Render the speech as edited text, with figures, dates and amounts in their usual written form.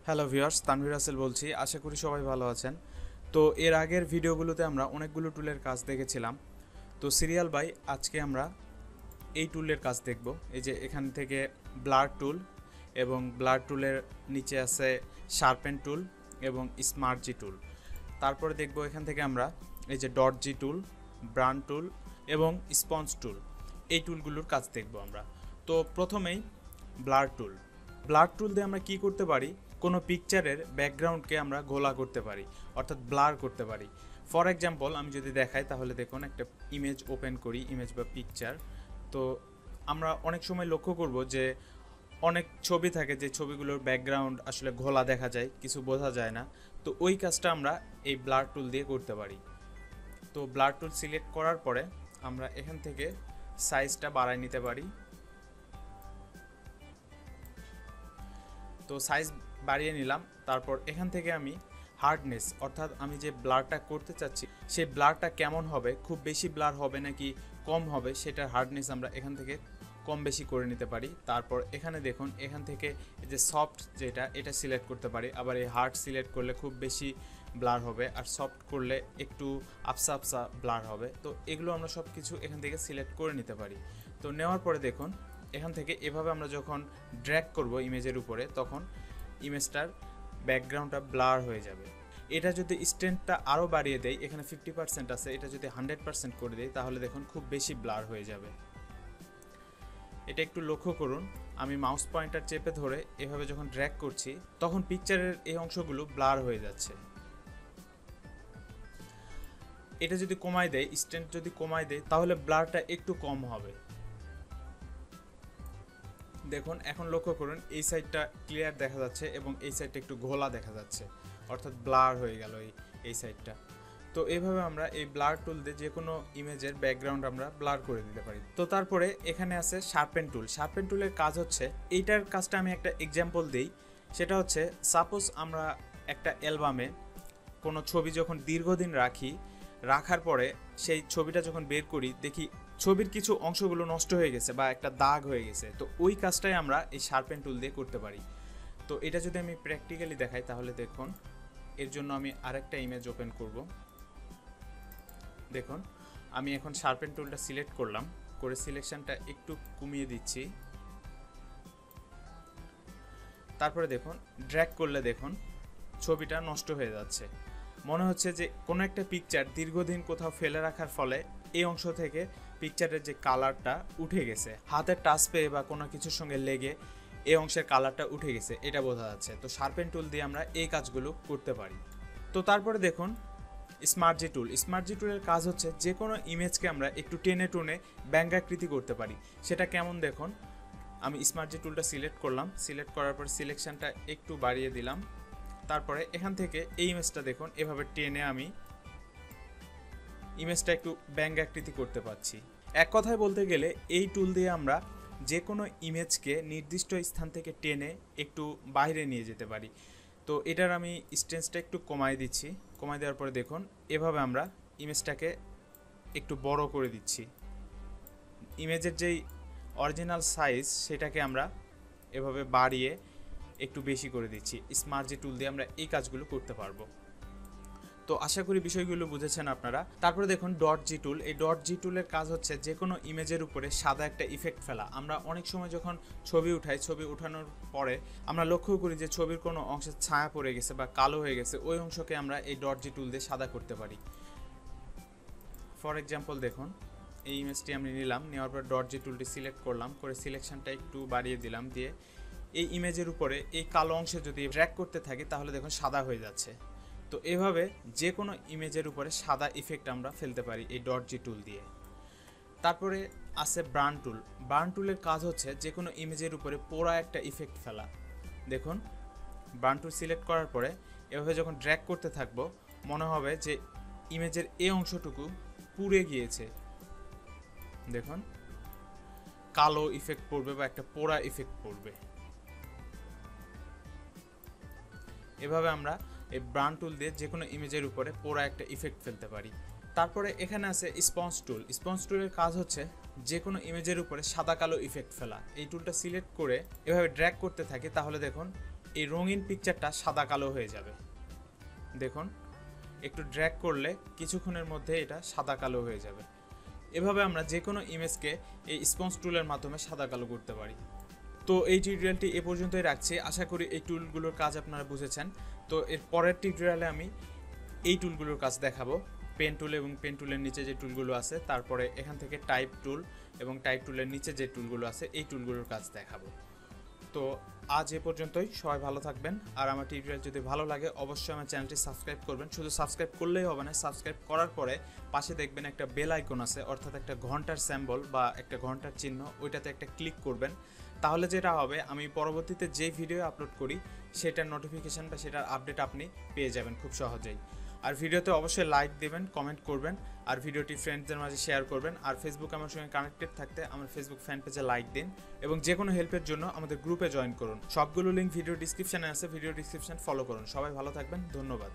Hello viewers, Tanvir Rasel বলছি। আশা করি সবাই ভালো আছেন। তো এর আগের ভিডিওগুলোতে আমরা অনেকগুলো টুলের কাজ দেখেছিলাম। তো সিরিয়াল বাই আজকে আমরা এই টুলের কাজ দেখব। এই যে এখান থেকে ব্লার টুল এবং ব্লার টুলের নিচে আছে শার্পেন টুল এবং স্মার্ট জি টুল। তারপরে দেখব এখান থেকে আমরা এই যে ডট জি টুল, ব্রান টুল এবং স্পঞ্জ টুল, এই টুলগুলোর কাজ দেখব আমরা। তো প্রথমেই ব্লার টুল। ব্লার টুল দিয়ে আমরা কি করতে পারি? কোনো পিকচারের ব্যাকগ্রাউন্ডকে আমরা ঘোলা করতে পারি, অর্থাৎ ব্লার করতে পারি। ফর এক্সাম্পল আমি যদি দেখাই তাহলে দেখুন, একটা ইমেজ ওপেন করি, ইমেজ বা পিকচার। তো আমরা অনেক সময় লক্ষ্য করব যে অনেক ছবি থাকে যে ছবিগুলোর ব্যাকগ্রাউন্ড আসলে ঘোলা দেখা যায়, কিছু বোঝা যায় না। তো ওই কাজটা আমরা এই ব্লার টুল দিয়ে করতে পারি। তো ব্লার টুল সিলেক্ট করার পরে আমরা এখান থেকে সাইজটা বাড়ায় নিতে পারি। তো সাইজ বাড়িয়ে নিলাম। তারপর এখান থেকে আমি হার্ডনেস, অর্থাৎ আমি যে ব্লারটা করতে চাচ্ছি সেই ব্লারটা কেমন হবে, খুব বেশি ব্লার হবে নাকি কম হবে, সেটার হার্ডনেস আমরা এখান থেকে কম বেশি করে নিতে পারি। তারপর এখানে দেখুন, এখান থেকে যে সফট যেটা, এটা সিলেক্ট করতে পারি। আবার এই হার্ড সিলেক্ট করলে খুব বেশি ব্লার হবে, আর সফট করলে একটু আপসা আপসা ব্লার হবে। তো এগুলো আমরা সব কিছু এখান থেকে সিলেক্ট করে নিতে পারি। তো নেওয়ার পরে দেখুন, এখান থেকে এভাবে আমরা যখন ড্র্যাগ করব ইমেজের উপরে, তখন ইমেজটার ব্যাকগ্রাউন্ডটা ব্লার হয়ে যাবে। এটা যদি স্ট্রেন্থটা আরও বাড়িয়ে দেয়, এখানে 50% আছে, এটা যদি 100% করে দেয় তাহলে দেখুন খুব বেশি ব্লার হয়ে যাবে। এটা একটু লক্ষ্য করুন, আমি মাউস পয়েন্টার চেপে ধরে এভাবে যখন ড্র্যাগ করছি তখন পিকচারের এই অংশগুলো ব্লার হয়ে যাচ্ছে। এটা যদি কমায় দেয়, স্ট্রেন্থ যদি কমায় দেয়, তাহলে ব্লারটা একটু কম হবে। দেখুন, এখন লক্ষ্য করুন, এই সাইডটা ক্লিয়ার দেখা যাচ্ছে এবং এই সাইডটা একটু ঘোলা দেখা যাচ্ছে, অর্থাৎ ব্লার হয়ে গেল এই সাইডটা। তো এইভাবে আমরা এই ব্লার টুল দিয়ে যে কোনো ইমেজের ব্যাকগ্রাউন্ড আমরা ব্লার করে দিতে পারি। তো তারপরে এখানে আছে শার্পেন টুল। শার্পেন টুলের কাজ হচ্ছে, এইটার কাজটা আমি একটা এক্সাম্পল দিই। সেটা হচ্ছে, সাপোজ আমরা একটা অ্যালবামে কোনো ছবি যখন দীর্ঘদিন রাখার পরে সেই ছবিটা যখন বের করি, দেখি ছবির কিছু অংশগুলো নষ্ট হয়ে গেছে বা একটা দাগ হয়ে গেছে। তো ওই কাজটাই আমরা এই শার্পেন টুল দিয়ে করতে পারি। তো এটা যদি আমি প্র্যাকটিক্যালি দেখাই তাহলে দেখুন, এর জন্য আমি আরেকটা ইমেজ ওপেন করব। দেখুন, আমি এখন শার্পেন টুলটা সিলেক্ট করলাম, করে সিলেকশনটা একটু কমিয়ে দিচ্ছি। তারপরে দেখুন, ড্র্যাগ করলে দেখুন ছবিটা নষ্ট হয়ে যাচ্ছে। মনে হচ্ছে যে কোনো একটা পিকচার দীর্ঘদিন কোথাও ফেলে রাখার ফলে এই অংশ থেকে পিকচারের যে কালারটা উঠে গেছে, হাতের টাচ পেয়ে বা কোনো কিছুর সঙ্গে লেগে এই অংশের কালারটা উঠে গেছে, এটা বোঝা যাচ্ছে। তো শার্পেন টুল দিয়ে আমরা এই কাজগুলো করতে পারি। তো তারপরে দেখুন স্মার্ট জি টুল। স্মার্ট জি টুলের কাজ হচ্ছে, যে কোনো ইমেজকে আমরা একটু টেনে টুনে ব্যঙ্গাকৃতি করতে পারি। সেটা কেমন দেখুন, আমি স্মার্ট জি টুলটা সিলেক্ট করলাম, সিলেক্ট করার পর সিলেকশনটা একটু বাড়িয়ে দিলাম। তারপরে এখান থেকে এই ইমেজটা দেখুন, এভাবে টেনে আমি ইমেজটা একটু ব্যঙ্গাকৃতি করতে পারছি। এক কথায় বলতে গেলে এই টুল দিয়ে আমরা যে কোনো ইমেজকে নির্দিষ্ট স্থান থেকে টেনে একটু বাইরে নিয়ে যেতে পারি। তো এটার আমি স্ট্রেন্থটা একটু কমায় দিচ্ছি। কমায় দেওয়ার পরে দেখুন, এভাবে আমরা ইমেজটাকে একটু বড় করে দিচ্ছি। ইমেজের যেই অরিজিনাল সাইজ সেটাকে আমরা এভাবে বাড়িয়ে একটু বেশি করে দিচ্ছি। স্মার্ট জি টুল দিয়ে আমরা এই কাজগুলো করতে পারবো। তো আশা করি বিষয়গুলো বুঝেছেন আপনারা। তারপরে দেখুন ডট জি টুল। এই ডট জি টুলের কাজ হচ্ছে, যে কোনো ইমেজের উপরে সাদা একটা ইফেক্ট ফেলা। আমরা অনেক সময় যখন ছবি উঠাই, ছবি উঠানোর পরে আমরা লক্ষ্য করি যে ছবির কোনো অংশে ছায়া পড়ে গেছে বা কালো হয়ে গেছে, ওই অংশকে আমরা এই ডট জি টুল দিয়ে সাদা করতে পারি। ফর এক্সাম্পল দেখুন, এই ইমেজটি আমি নিলাম, নেওয়ার পর ডট জি টুলটি সিলেক্ট করলাম, করে সিলেকশনটা একটু বাড়িয়ে দিলাম, দিয়ে এই ইমেজের উপরে এই কালো অংশে যদি ড্র্যাগ করতে থাকি তাহলে দেখুন সাদা হয়ে যাচ্ছে। তো এভাবে যে কোনো ইমেজের উপরে সাদা ইফেক্ট আমরা ফেলতে পারি এই ডট জি টুল দিয়ে। তারপরে আছে ব্রান টুল। ব্রান টুলের কাজ হচ্ছে, যে কোনো ইমেজের উপরে পোড়া একটা ইফেক্ট ফেলা। দেখুন, ব্রান টুল সিলেক্ট করার পরে এভাবে যখন ড্র্যাগ করতে থাকবো, মনে হবে যে ইমেজের এই অংশটুকু পুড়ে গিয়েছে। দেখুন, কালো ইফেক্ট পড়বে বা একটা পোড়া ইফেক্ট পড়বে। এভাবে আমরা এই ব্রান টুল দিয়ে যে কোনো ইমেজের উপরে পোড়া একটা ইফেক্ট ফেলতে পারি। তারপরে এখানে আছে স্পঞ্জ টুল। স্পঞ্জ টুলের কাজ হচ্ছে, যে কোনো ইমেজের উপরে সাদা কালো ইফেক্ট ফেলা। এই টুলটা সিলেক্ট করে এভাবে ড্র্যাগ করতে থাকি, তাহলে দেখুন এই রঙিন পিকচারটা সাদা কালো হয়ে যাবে। দেখুন, একটু ড্র্যাগ করলে কিছুক্ষণের মধ্যে এটা সাদা কালো হয়ে যাবে। এভাবে আমরা যে কোনো ইমেজকে এই স্পঞ্জ টুলের মাধ্যমে সাদা কালো করতে পারি। তো এই টিউটোরিয়ালটি এ পর্যন্তই রাখছি। আশা করি এই টুলগুলোর কাজ আপনারা বুঝেছেন। তো এর পরের টিউটোরিয়ালে আমি এই টুলগুলোর কাজ দেখাবো, পেন টুল এবং পেন টুলের নিচে যে টুলগুলো আছে, তারপরে এখান থেকে টাইপ টুল এবং টাইপ টুলের নিচে যে টুলগুলো আছে এই টুলগুলোর কাজ দেখাবো। তো আজ এ পর্যন্তই, সবাই ভালো থাকবেন। আর আমার টিউটোরিয়াল যদি ভালো লাগে অবশ্যই আমার চ্যানেলটি সাবস্ক্রাইব করবেন। শুধু সাবস্ক্রাইব করলেই হবে না, সাবস্ক্রাইব করার পরে পাশে দেখবেন একটা বেল আইকন আছে, অর্থাৎ একটা ঘন্টার সিম্বল বা একটা ঘন্টার চিহ্ন, ওইটাতে একটা ক্লিক করবেন। তাহলে যেটা হবে, আমি পরবর্তীতে যে ভিডিও আপলোড করি সেটার নোটিফিকেশান বা সেটার আপডেট আপনি পেয়ে যাবেন খুব সহজেই। আর ভিডিওতে অবশ্যই লাইক দেবেন, কমেন্ট করবেন, আর ভিডিওটি ফ্রেন্ডসদের মাঝে শেয়ার করবেন। আর ফেসবুক আমার সঙ্গে কানেক্টেড থাকতে আমার ফেসবুক ফ্যান পেজে লাইক দিন, এবং যে কোনো হেল্পের জন্য আমাদের গ্রুপে জয়েন করুন। সবগুলো লিঙ্ক ভিডিও ডিসক্রিপশানে আছে, ভিডিও ডিসক্রিপশান ফলো করুন। সবাই ভালো থাকবেন, ধন্যবাদ।